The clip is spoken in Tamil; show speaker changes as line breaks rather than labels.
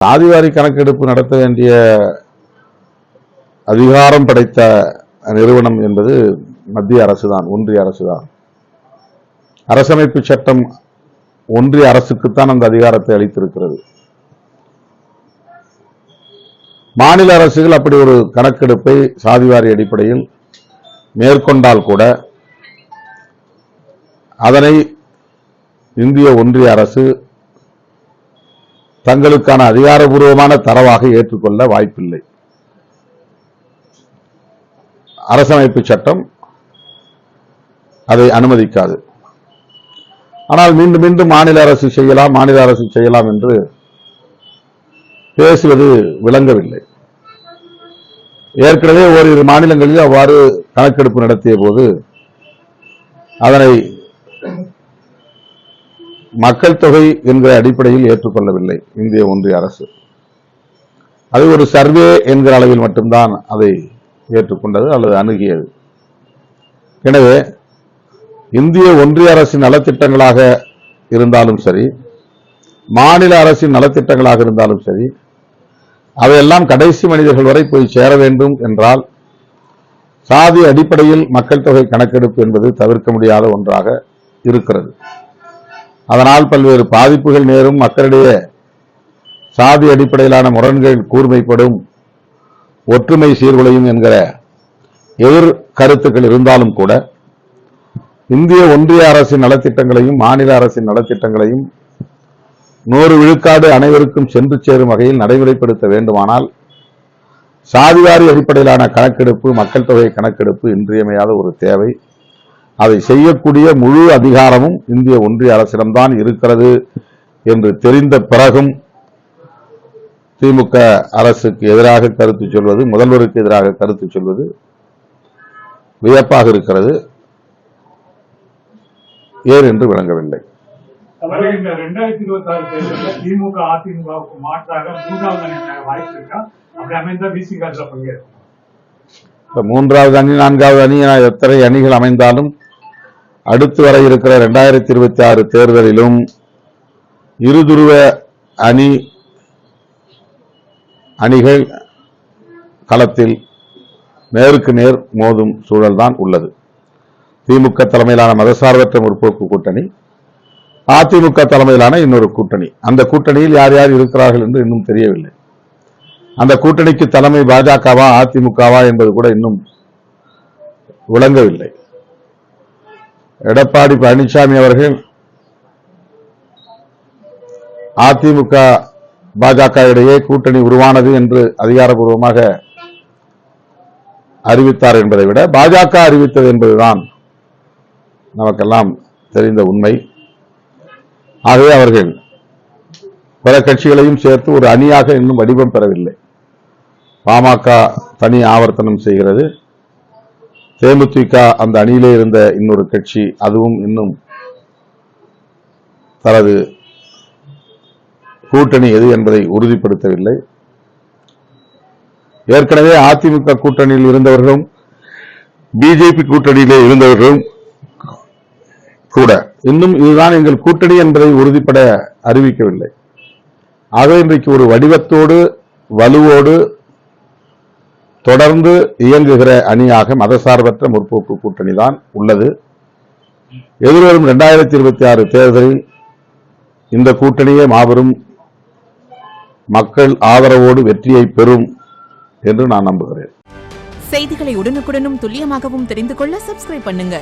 சாதிவாரி கணக்கெடுப்பு நடத்த வேண்டிய அதிகாரம் படைத்த நிறுவனம் என்பது மத்திய அரசுதான், ஒன்றிய அரசுதான். அரசமைப்பு சட்டம் ஒன்றிய அரசுக்குத்தான் அந்த அதிகாரத்தை அளித்திருக்கிறது. மாநில அரசுகள் அப்படி ஒரு கணக்கெடுப்பை சாதிவாரி அடிப்படையில் மேற்கொண்டால் கூட அதனை இந்திய ஒன்றிய அரசு தங்களுக்கான அதிகாரபூர்வமான தரவாக ஏற்றுக்கொள்ள வாய்ப்பில்லை. அரசமைப்பு சட்டம் அதை அனுமதிக்காது. ஆனால் மீண்டும் மீண்டும் மாநில அரசு செய்யலாம் என்று பேசுவது விளங்கவில்லை. ஏற்கனவே ஓரிரு மாநிலங்களில் அவ்வாறு கணக்கெடுப்பு நடத்திய போது அதனை மக்கள் தொகை என்கிற அடிப்படையில் ஏற்றுக்கொள்ளவில்லை இந்திய ஒன்றிய அரசு. அது ஒரு சர்வே என்கிற அளவில் மட்டும்தான் அதை ஏற்றுக்கொண்டது அல்லது அணுகியது. எனவே இந்திய ஒன்றிய அரசின் நலத்திட்டங்களாக இருந்தாலும் சரி, மாநில அரசின் நலத்திட்டங்களாக இருந்தாலும் சரி, அவையெல்லாம் கடைசி மனிதர்கள் வரை போய் சேர வேண்டும் என்றால் சாதி அடிப்படையில் மக்கள் தொகை கணக்கெடுப்பு என்பது தவிர்க்க முடியாத ஒன்றாக இருக்கிறது. அதனால் பல்வேறு பாதிப்புகள் நேரும், மக்களிடையே சாதி அடிப்படையிலான முரண்கள் கூர்மைப்படும், ஒற்றுமை சீர்குலையும் என்கிற எதிர் கருத்துக்கள் இருந்தாலும் கூட இந்திய ஒன்றிய அரசின் நலத்திட்டங்களையும் மாநில அரசின் நலத்திட்டங்களையும் 100 விழுக்காடு அனைவருக்கும் சென்று சேரும் வகையில் நடைமுறைப்படுத்த வேண்டுமானால் சாதிவாரி அடிப்படையிலான கணக்கெடுப்பு, மக்கள் தொகை கணக்கெடுப்பு இன்றியமையாத ஒரு தேவை. அதை செய்யக்கூடிய முழு அதிகாரமும் இந்திய ஒன்றிய அரசிடம்தான் இருக்கிறது என்று தெரிந்த பிறகும் திமுக அரசுக்கு எதிராக கருத்து சொல்வது, முதல்வருக்கு எதிராக கருத்து சொல்வது வியப்பாக இருக்கிறது. ஏன் என்று விளங்கவில்லை.
வருகின்ற 2026 தேர்தலில் திமுக அதிமுகவுக்கு மாற்றாக 3வது அணி வாய்ப்பு இருக்கா? அப்படி அமைந்தால் விசிக பங்கேற்கும்.
3வது அணி 4வது அணி என எத்தனை அணிகள் அமைந்தாலும் அடுத்து வர இருக்கிற 2026 தேர்தலிலும் இருதுருவ அணிகள் களத்தில் நேருக்கு நேர் மோதும் சூழல்தான் உள்ளது. திமுக தலைமையிலான மதசார்பற்ற முற்போக்கு கூட்டணி, அதிமுக தலைமையிலான இன்னொரு கூட்டணி. அந்த கூட்டணியில் யார் யார் இருக்கிறார்கள் என்று இன்னும் தெரியவில்லை. அந்த கூட்டணிக்கு தலைமை பாஜகவா அதிமுகவா என்பது கூட இன்னும் விளங்கவில்லை. எடப்பாடி பழனிசாமி அவர்கள் அதிமுக பாஜக இடையே கூட்டணி உருவானது என்று அதிகாரப்பூர்வமாக அறிவித்தார் என்பதை விட பாஜக அறிவித்தது என்பதுதான் நமக்கெல்லாம் தெரிந்த உண்மை. ஆகவே அவர்கள் பிற கட்சிகளையும் சேர்த்து ஒரு அணியாக இன்னும் வடிவம் பெறவில்லை. பாமக தனி ஆவர்த்தனம் செய்கிறது. தேமுதிக அந்த அணியிலே இருந்த இன்னொரு கட்சி, அதுவும் இன்னும் தனது கூட்டணி எது என்பதை உறுதிப்படுத்தவில்லை. ஏற்கனவே அதிமுக கூட்டணியில் இருந்தவர்களும் பிஜேபி கூட்டணியிலே இருந்தவர்களும் கூட இன்னும் இதுதான் எங்கள் கூட்டணி என்பதை உறுதிப்பட அறிவிக்கவில்லை. ஆக இன்றைக்கு ஒரு வடிவத்தோடு வலுவோடு தொடர்ந்து இயங்குகிற அணியாக மதசார்பற்ற முற்போக்கு கூட்டணி தான் உள்ளது. எதிர்வரும் 2026 தேர்தலில் இந்த கூட்டணியே மாபெரும் மக்கள் ஆதரவோடு வெற்றியை பெறும் என்று நான் நம்புகிறேன்.
செய்திகளை உடனுக்குடனும் துல்லியமாகவும் தெரிந்து கொள்ள சப்ஸ்கிரைப் பண்ணுங்க.